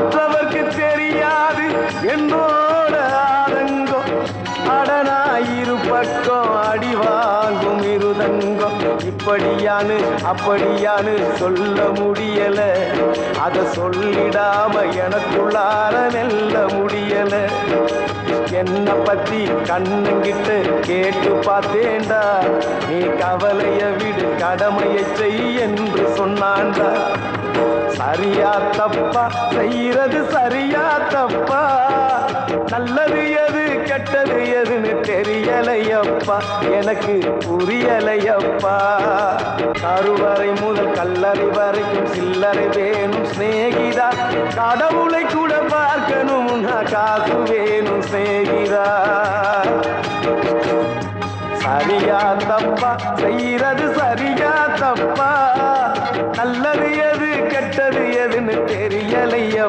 மற்றவர்க்கு தெரியாது என்னோட ஆதங்கம். அடனாயிரு பக்கம் அடி வாங்கும் இருதங்கம். இப்படியானு அப்படியானு சொல்ல முடியல, அத சொல்லிடாம எனக்குள்ளார மெல்ல முடியல. என்ன பத்தி கண்ணுங்கிட்ட கேட்டு பார்த்தேன்டா, நீ கவலைய விடு கடமையை செய் என்று சொன்னான்டா. சரியா தப்பா செய்யறது சரியா தப்பா, நல்லது எது கெட்டது எதுன்னு தெரியலையப்பா, எனக்கு புரியலையப்பா. கருவறை முதல் கல்லறை வரைக்கும் சில்லறை வேணும் சிநேகிதா, கடவுளை கூட பார்க்கணும்னா காசு வேணும் சிநேகிதா. சரியா தப்பா செய்யறது சரியா தப்பா, நல்லது எது கெட்டது எதுன்னு தெரியலையப்பா.